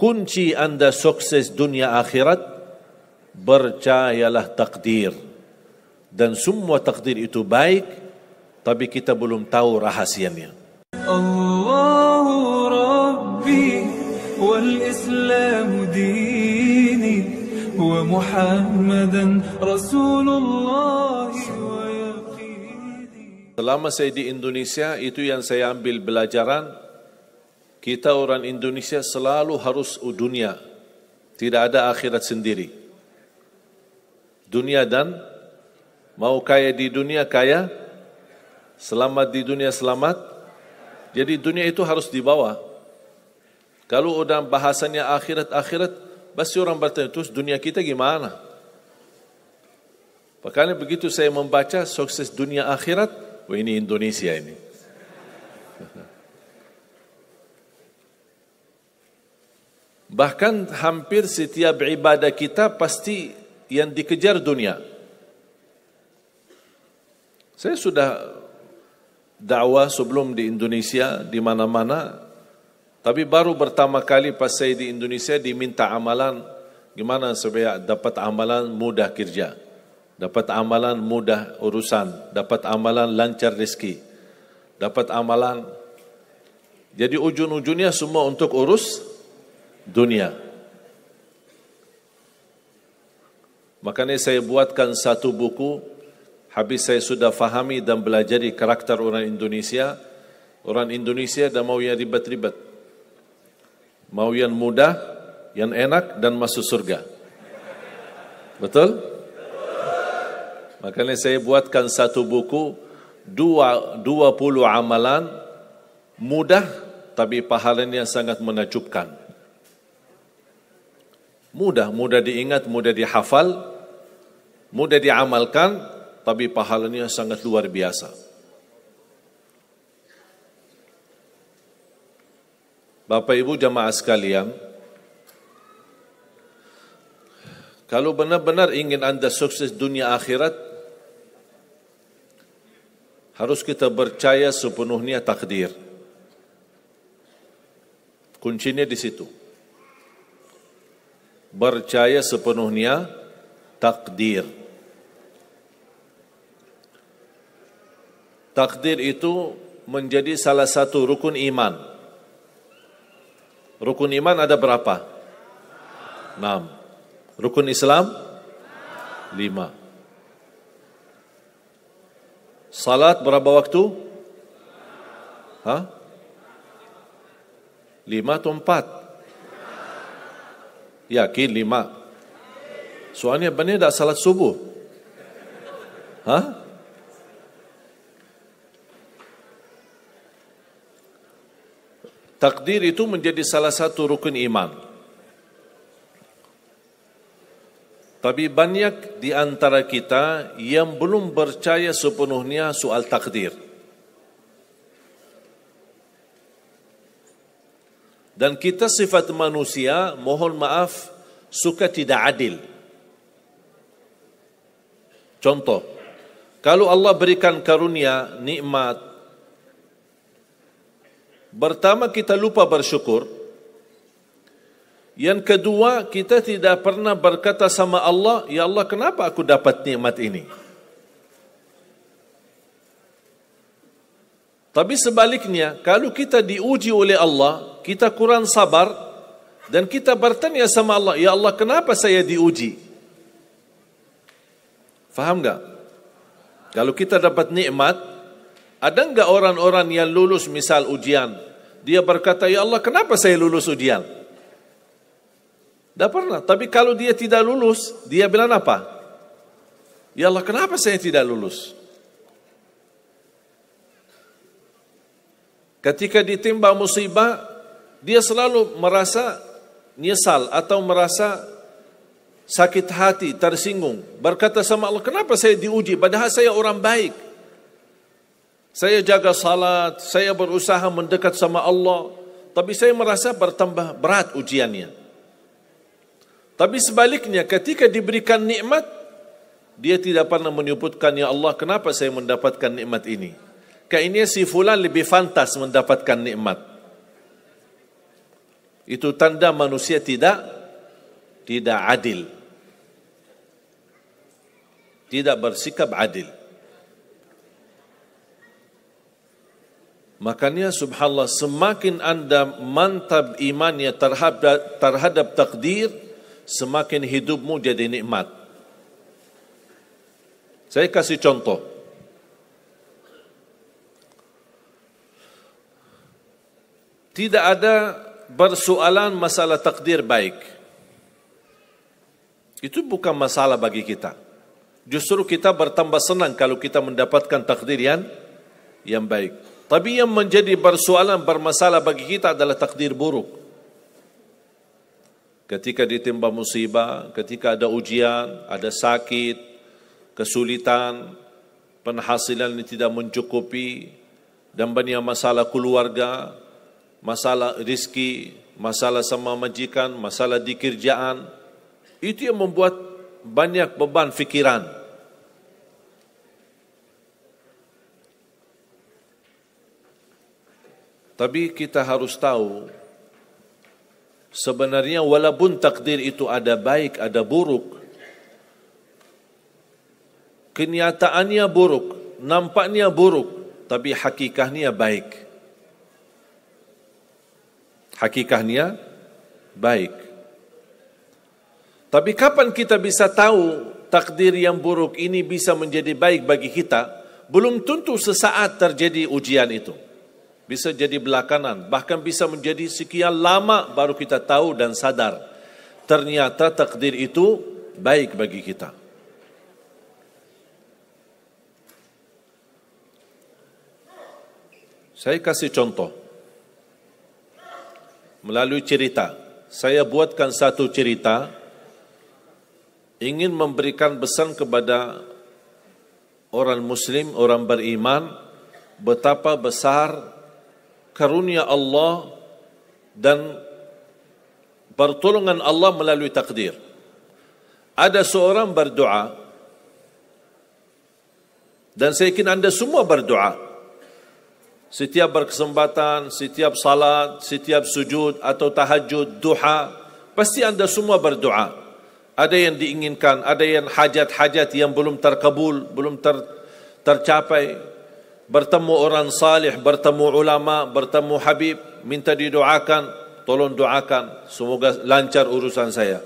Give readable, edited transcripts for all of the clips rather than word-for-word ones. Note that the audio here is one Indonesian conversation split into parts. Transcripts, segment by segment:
kunci Anda sukses dunia akhirat, percayalah takdir. Dan semua takdir itu baik, tapi kita belum tahu rahasianya. Allahu Rabbi wal Islam dini wa Muhammadan Rasulullah wa yaqini. Selama saya di Indonesia, itu yang saya ambil pelajaran. Kita orang Indonesia selalu harus dunia. Tidak ada akhirat sendiri. Dunia dan mau kaya di dunia kaya, selamat di dunia selamat. Jadi dunia itu harus dibawa. Kalau udah bahasanya akhirat, pasti orang bertanya, terus dunia kita gimana? Makanya begitu saya membaca sukses dunia akhirat, wah ini Indonesia ini. Bahkan hampir setiap ibadah kita pasti yang dikejar dunia. Saya sudah dakwah sebelum di Indonesia, di mana-mana, tapi baru pertama kali pas saya di Indonesia diminta amalan, gimana supaya dapat amalan mudah kerja, dapat amalan mudah urusan, dapat amalan lancar rezeki, dapat amalan. Jadi ujung-ujungnya semua untuk urus dunia. Makanya saya buatkan satu buku. Habis saya sudah fahami dan belajari karakter orang Indonesia. Orang Indonesia dah mau yang ribet-ribet, mau yang mudah, yang enak dan masuk surga. Betul? Makanya saya buatkan satu buku, 20 amalan mudah tapi pahalanya sangat menakjubkan. Mudah diingat, mudah dihafal, mudah diamalkan, tapi pahalanya sangat luar biasa. Bapak Ibu jamaah sekalian, kalau benar-benar ingin Anda sukses dunia akhirat, harus kita percaya sepenuhnya takdir. Kuncinya di situ. Percaya sepenuhnya takdir. Takdir itu menjadi salah satu rukun iman. Rukun iman ada berapa? 6. Rukun Islam? 5. Salat berapa waktu? 5 atau 4? Yakin 5. Soalnya benar tak salat subuh? Takdir itu menjadi salah satu rukun iman. Tapi banyak di antara kita yang belum percaya sepenuhnya soal takdir. Dan kita sifat manusia, mohon maaf, suka tidak adil. Contoh, kalau Allah berikan karunia, nikmat, pertama kita lupa bersyukur. Yang kedua, kita tidak pernah berkata sama Allah, ya Allah kenapa aku dapat nikmat ini? Tapi sebaliknya, kalau kita diuji oleh Allah, kita kurang sabar, dan kita bertanya sama Allah, ya Allah kenapa saya diuji? Faham enggak? Kalau kita dapat nikmat, ada enggak orang-orang yang lulus misal ujian, dia berkata, ya Allah kenapa saya lulus ujian? Tak pernah. Tapi kalau dia tidak lulus, dia bilang apa? Ya Allah kenapa saya tidak lulus? Ketika ditimpa musibah, dia selalu merasa nyesal atau merasa sakit hati, tersinggung. Berkata sama Allah, kenapa saya diuji? Padahal saya orang baik. Saya jaga salat, saya berusaha mendekat sama Allah, tapi saya merasa bertambah berat ujiannya. Tapi sebaliknya, ketika diberikan nikmat, dia tidak pernah menyebutkan, ya Allah, kenapa saya mendapatkan nikmat ini? Kayaknya si fulan lebih fantas mendapatkan nikmat. Itu tanda manusia tidak adil. Tidak bersikap adil. Makanya subhanallah, semakin anda mantap imannya terhadap takdir, semakin hidupmu jadi nikmat. Saya kasih contoh. Tidak ada bersoalan masalah takdir baik. Itu bukan masalah bagi kita. Justru kita bertambah senang kalau kita mendapatkan takdir yang baik. Tapi yang menjadi bersoalan, bermasalah bagi kita adalah takdir buruk. Ketika ditimpa musibah, ketika ada ujian, ada sakit, kesulitan, penghasilan yang tidak mencukupi, dan banyak masalah keluarga, masalah rezeki, masalah sama majikan, masalah di kerjaan, itu yang membuat banyak beban fikiran. Tapi kita harus tahu, sebenarnya walaupun takdir itu ada baik, ada buruk, kenyataannya buruk, nampaknya buruk, tapi hakikatnya baik. Hakikatnya baik. Tapi kapan kita bisa tahu takdir yang buruk ini bisa menjadi baik bagi kita? Belum tentu sesaat terjadi ujian itu. Bisa jadi belakangan, bahkan bisa menjadi sekian lama baru kita tahu dan sadar ternyata takdir itu baik bagi kita. Saya kasih contoh melalui cerita. Saya buatkan satu cerita, ingin memberikan pesan kepada orang muslim, orang beriman, betapa besar karunia Allah dan pertolongan Allah melalui takdir. Ada seorang berdoa, dan saya yakin anda semua berdoa. Setiap berkesempatan, setiap salat, setiap sujud atau tahajud, duha, pasti anda semua berdoa. Ada yang diinginkan, ada yang hajat-hajat yang belum terkabul, belum tercapai. Bertemu orang salih, bertemu ulama, bertemu habib, minta didoakan, tolong doakan, semoga lancar urusan saya,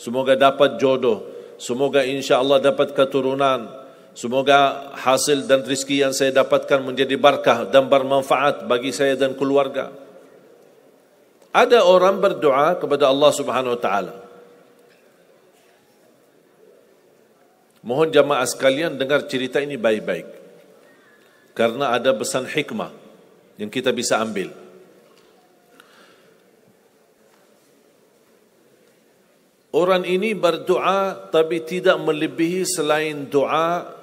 semoga dapat jodoh, semoga insya Allah dapat keturunan, semoga hasil dan rezeki yang saya dapatkan menjadi berkah dan bermanfaat bagi saya dan keluarga. Ada orang berdoa kepada Allah Subhanahu wa taala. Mohon jamaah sekalian dengar cerita ini baik-baik, karena ada pesan hikmah yang kita bisa ambil. Orang ini berdoa tapi tidak melebihi selain doa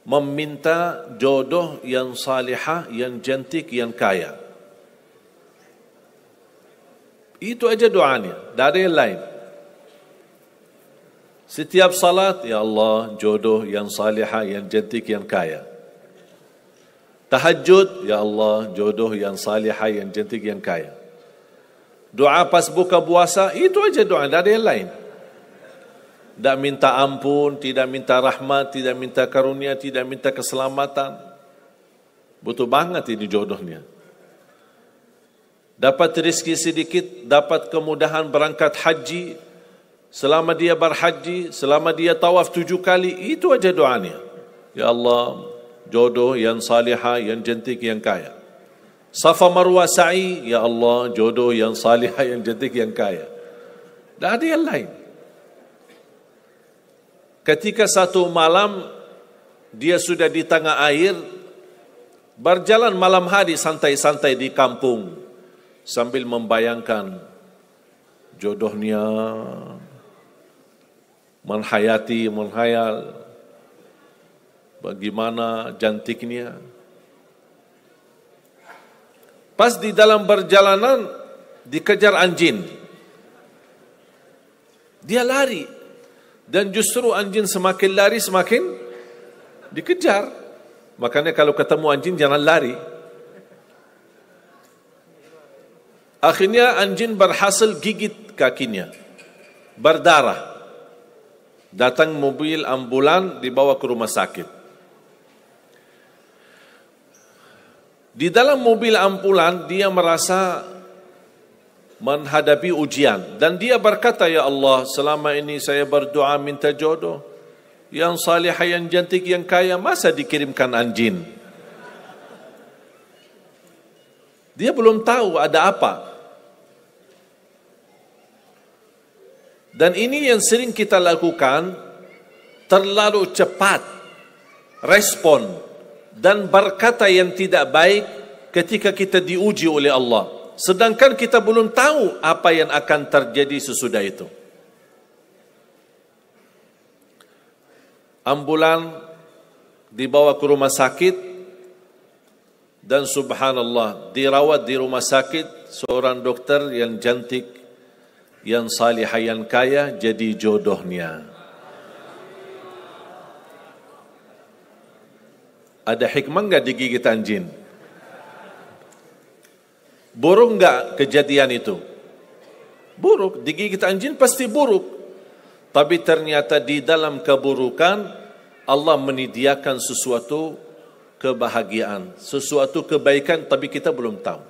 meminta jodoh yang salihah, yang cantik, yang kaya. Itu aja doanya, tak ada yang lain. Setiap salat, ya Allah, jodoh yang salihah, yang cantik, yang kaya. Tahajud, ya Allah, jodoh yang salihah, yang cantik, yang kaya. Doa pas buka puasa, itu aja doa, tak ada yang lain. Tidak minta ampun, tidak minta rahmat, tidak minta karunia, tidak minta keselamatan. Butuh banget ini jodohnya. Dapat rezeki sedikit, dapat kemudahan berangkat haji. Selama dia berhaji, selama dia tawaf 7 kali, itu aja doanya. Ya Allah, jodoh yang salihah, yang cantik, yang kaya. Safa Marwah sa'i, ya Allah, jodoh yang salihah, yang cantik, yang kaya. Tak ada yang lain. Ketika satu malam dia sudah di tengah air, berjalan malam hari santai-santai di kampung sambil membayangkan jodohnya, menghayal bagaimana cantiknya. Pas di dalam perjalanan dikejar anjing. Dia lari, dan justru anjing semakin lari semakin dikejar. Makanya kalau ketemu anjing jangan lari. Akhirnya anjing berhasil gigit kakinya, berdarah. Datang mobil ambulan, dibawa ke rumah sakit. Di dalam mobil ambulan dia merasa menghadapi ujian dan dia berkata, ya Allah, selama ini saya berdoa minta jodoh yang salihah, yang cantik, yang kaya, masa dikirimkan anjing? Dia belum tahu ada apa. Dan ini yang sering kita lakukan, terlalu cepat respon dan berkata yang tidak baik ketika kita diuji oleh Allah, sedangkan kita belum tahu apa yang akan terjadi sesudah itu. Ambulan dibawa ke rumah sakit dan subhanallah dirawat di rumah sakit seorang dokter yang cantik, yang salihah, yang kaya, jadi jodohnya. Ada hikmah enggak digigit anjing? Buruk enggak kejadian itu? Buruk, digigit anjing pasti buruk. Tapi ternyata di dalam keburukan Allah menyediakan sesuatu kebahagiaan, sesuatu kebaikan, tapi kita belum tahu.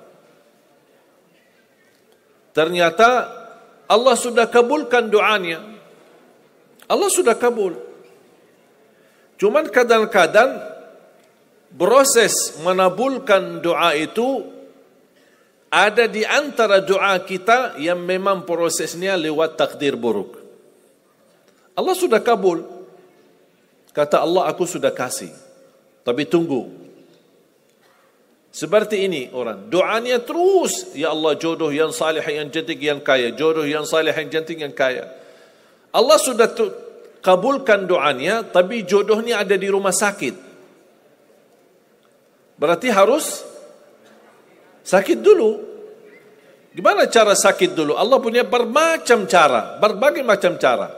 Ternyata Allah sudah kabulkan doanya. Allah sudah kabul. Cuman kadang-kadang proses menabulkan doa itu ada di antara doa kita yang memang prosesnya lewat takdir buruk. Allah sudah kabul. Kata Allah, aku sudah kasih. Tapi tunggu. Seperti ini orang, doanya terus, ya Allah jodoh yang salih, yang cantik, yang kaya, jodoh yang salih, yang cantik, yang kaya. Allah sudah kabulkan doanya, tapi jodohnya ada di rumah sakit. Berarti harus sakit dulu. Gimana cara sakit dulu? Allah punya bermacam cara, berbagai macam cara.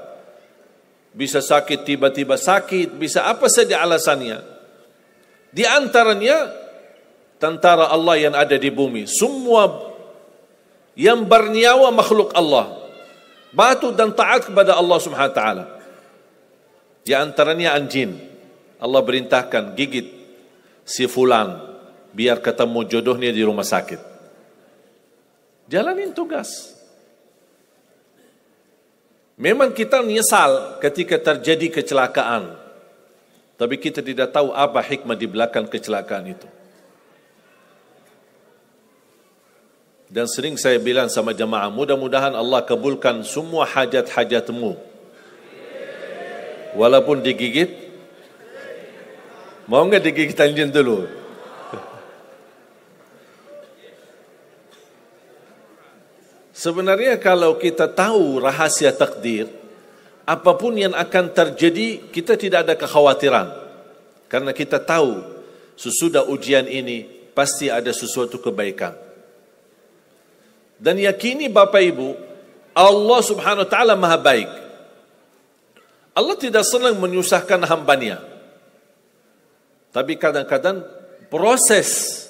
Bisa sakit, tiba-tiba sakit, bisa apa saja alasannya. Di antaranya tentara Allah yang ada di bumi, semua yang bernyawa makhluk Allah, patuh dan taat kepada Allah Subhanahu wa taala. Di antaranya anjing. Allah perintahkan gigit si fulan biar ketemu jodohnya di rumah sakit. Jalanin tugas. Memang kita menyesal ketika terjadi kecelakaan, tapi kita tidak tahu apa hikmah di belakang kecelakaan itu. Dan sering saya bilang sama jemaah, mudah-mudahan Allah kabulkan semua hajat-hajatmu. Walaupun digigit, mau enggak digigit anjing dulu? Sebenarnya kalau kita tahu rahasia takdir, apapun yang akan terjadi, kita tidak ada kekhawatiran. Karena kita tahu sesudah ujian ini pasti ada sesuatu kebaikan. Dan yakini Bapak Ibu, Allah Subhanahu wa taala Maha baik. Allah tidak senang menyusahkan hambanya. Tapi kadang-kadang proses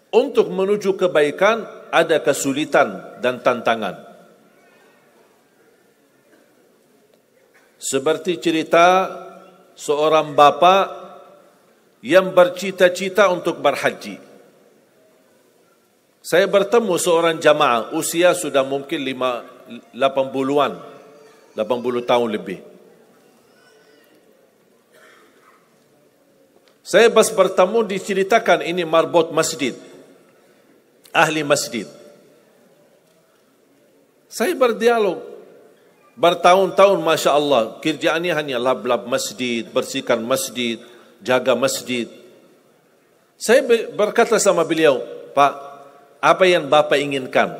untuk menuju kebaikan ada kesulitan dan tantangan. Seperti cerita seorang bapa yang bercita-cita untuk berhaji. Saya bertemu seorang jamaah, usia sudah mungkin 80-an, 80 tahun lebih. Saya pas bertemu diceritakan ini marbot masjid, ahli masjid. Saya berdialog, bertahun-tahun Masya Allah, kerjaannya hanya lap-lap masjid, bersihkan masjid, jaga masjid. Saya berkata sama beliau, Pak, apa yang Bapak inginkan?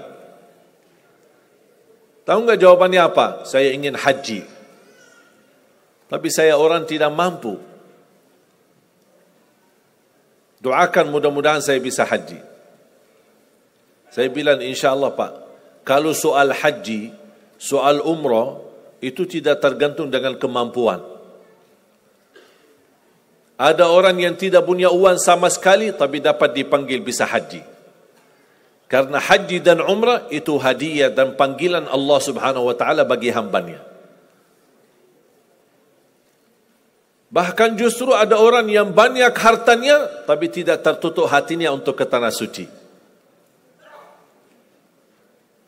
Tahu enggak jawabannya apa? Saya ingin haji. Tapi saya orang tidak mampu. Doakan mudah-mudahan saya bisa haji. Saya bilang insya Allah Pak, kalau soal haji, soal umrah, itu tidak tergantung dengan kemampuan. Ada orang yang tidak punya uang sama sekali, tapi dapat dipanggil bisa haji. Karena haji dan umrah itu hadiah dan panggilan Allah Subhanahu wa taala bagi hambanya. Bahkan justru ada orang yang banyak hartanya tapi tidak tertutup hatinya untuk ke tanah suci.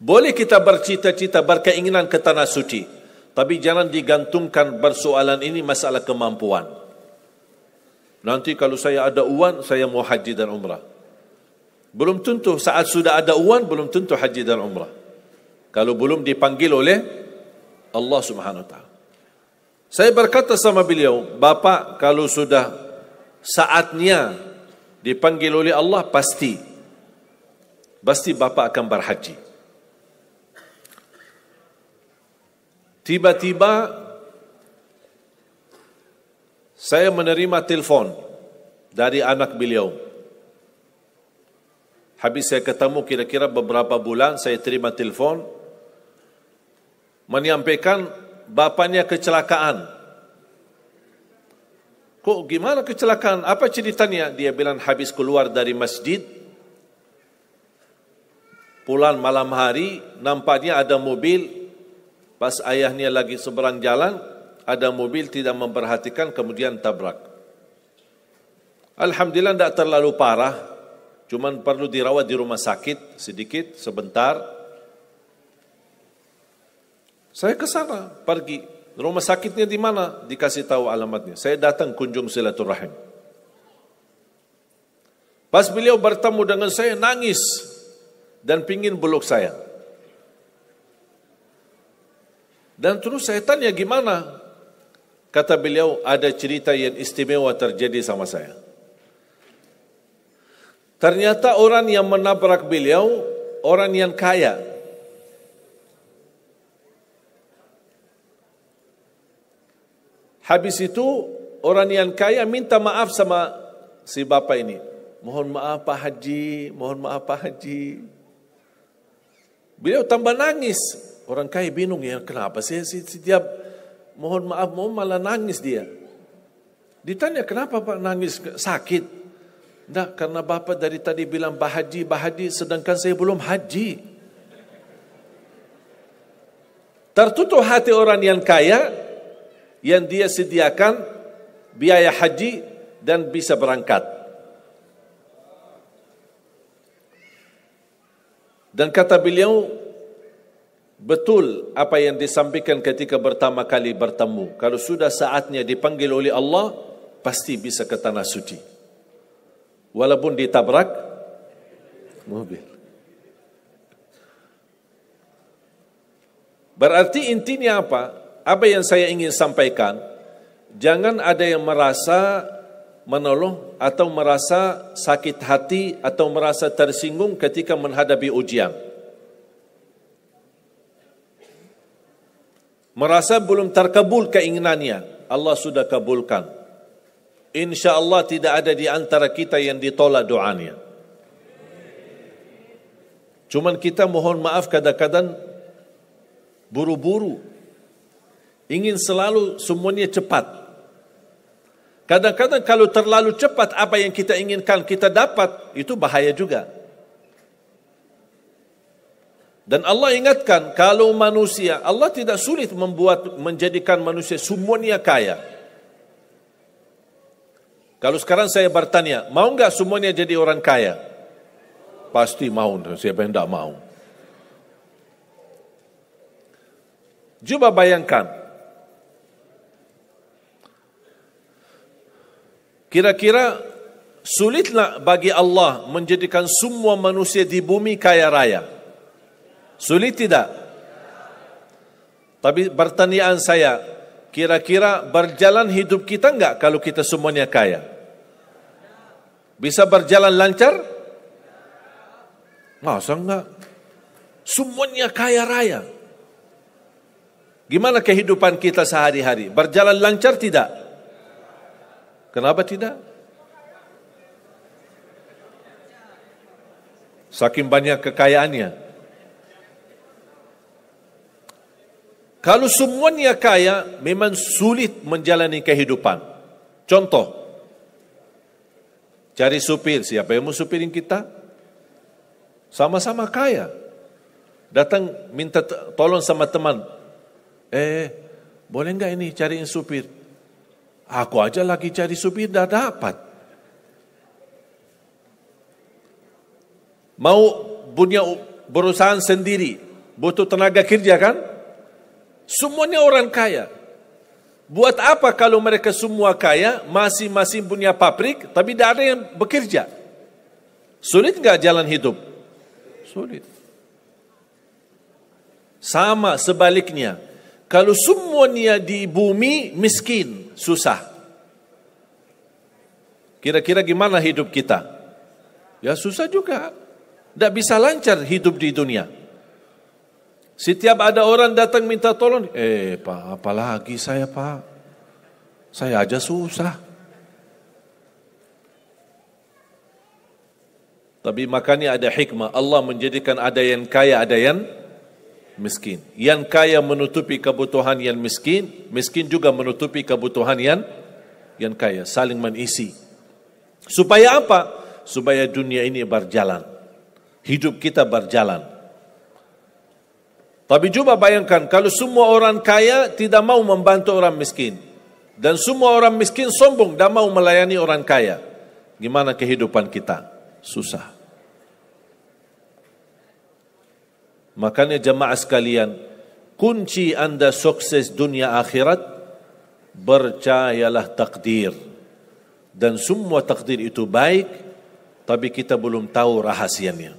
Boleh kita bercita-cita, berkeinginan ke tanah suci, tapi jangan digantungkan persoalan ini masalah kemampuan. Nanti kalau saya ada uang, saya mau haji dan umrah. Belum tentu saat sudah ada uang, belum tentu haji dan umrah. Kalau belum dipanggil oleh Allah Subhanahu wa taala. Saya berkata sama beliau, Bapak kalau sudah saatnya dipanggil oleh Allah, pasti Bapak akan berhaji. Tiba-tiba saya menerima telefon dari anak beliau. Habis saya ketemu kira-kira beberapa bulan, saya terima telefon menyampaikan bapaknya kecelakaan. Kok gimana kecelakaan? Apa ceritanya? Dia bilang habis keluar dari masjid, pulang malam hari, nampaknya ada mobil, pas ayahnya lagi seberang jalan, ada mobil tidak memperhatikan, kemudian tabrak. Alhamdulillah tidak terlalu parah, cuman perlu dirawat di rumah sakit sedikit, sebentar. Saya ke sana, pergi. Rumah sakitnya di mana? Dikasih tahu alamatnya. Saya datang kunjung silaturahim. Pas beliau bertemu dengan saya, nangis dan pingin peluk saya. Dan terus saya tanya gimana? Kata beliau, ada cerita yang istimewa terjadi sama saya. Ternyata orang yang menabrak beliau, orang yang kaya. Habis itu, orang yang kaya minta maaf sama si bapak ini. Mohon maaf Pak Haji, mohon maaf Pak Haji. Beliau tambah nangis. Orang kaya bingung, ya kenapa sih setiap mohon maaf, malah nangis dia. Ditanya, kenapa Pak nangis? Sakit? Tidak, karena Bapak dari tadi bilang Pak Haji, sedangkan saya belum haji. Tertutup hati orang yang kaya, yang dia sediakan biaya haji dan bisa berangkat. Dan kata beliau, betul apa yang disampaikan ketika pertama kali bertemu. Kalau sudah saatnya dipanggil oleh Allah, pasti bisa ke tanah suci. Walaupun ditabrak mobil. Berarti intinya apa? Apa yang saya ingin sampaikan, jangan ada yang merasa menolong atau merasa sakit hati atau merasa tersinggung ketika menghadapi ujian. Merasa belum terkabul keinginannya, Allah sudah kabulkan. InsyaAllah tidak ada di antara kita yang ditolak doanya. Cuman kita mohon maaf kadang-kadang buru-buru. Ingin selalu semuanya cepat. Kadang-kadang kalau terlalu cepat apa yang kita inginkan kita dapat, itu bahaya juga. Dan Allah ingatkan, kalau manusia, Allah tidak sulit menjadikan manusia semuanya kaya. Kalau sekarang saya bertanya, mau enggak semuanya jadi orang kaya? Pasti mau, siapa yang tidak mau? Coba bayangkan, kira-kira sulitlah bagi Allah menjadikan semua manusia di bumi kaya raya? Sulit tidak? Tapi pertanyaan saya, kira-kira berjalan hidup kita enggak kalau kita semuanya kaya? Bisa berjalan lancar? Masa enggak? Semuanya kaya raya. Gimana kehidupan kita sehari-hari? Berjalan lancar tidak? Kenapa tidak? Saking banyak kekayaannya. Kalau semuanya kaya, memang sulit menjalani kehidupan. Contoh, cari supir, siapa yang mau supirin kita? sama-sama kaya. Datang minta tolong sama teman, boleh enggak ini cariin supir? Aku aja lagi cari supir, dah dapat. Mau punya perusahaan sendiri, butuh tenaga kerja kan? Semuanya orang kaya. Buat apa kalau mereka semua kaya, masing-masing punya pabrik, tapi tidak ada yang bekerja? Sulit enggak jalan hidup? Sulit. Sama sebaliknya, kalau semuanya di bumi miskin, susah. Kira-kira gimana hidup kita? Ya susah juga. Tidak bisa lancar hidup di dunia. Setiap ada orang datang minta tolong, Pak, apalagi saya Pak? Saya aja susah. Tapi makanya ada hikmah. Allah menjadikan ada yang kaya, ada yang miskin. Yang kaya menutupi kebutuhan yang miskin, miskin juga menutupi kebutuhan yang kaya, saling mengisi. Supaya apa? Supaya dunia ini berjalan, hidup kita berjalan. Tapi coba bayangkan kalau semua orang kaya tidak mau membantu orang miskin, dan semua orang miskin sombong dan mau melayani orang kaya, gimana kehidupan kita? Susah. Makanya jemaah sekalian, kunci anda sukses dunia akhirat, percayalah takdir. Dan semua takdir itu baik, tapi kita belum tahu rahasianya.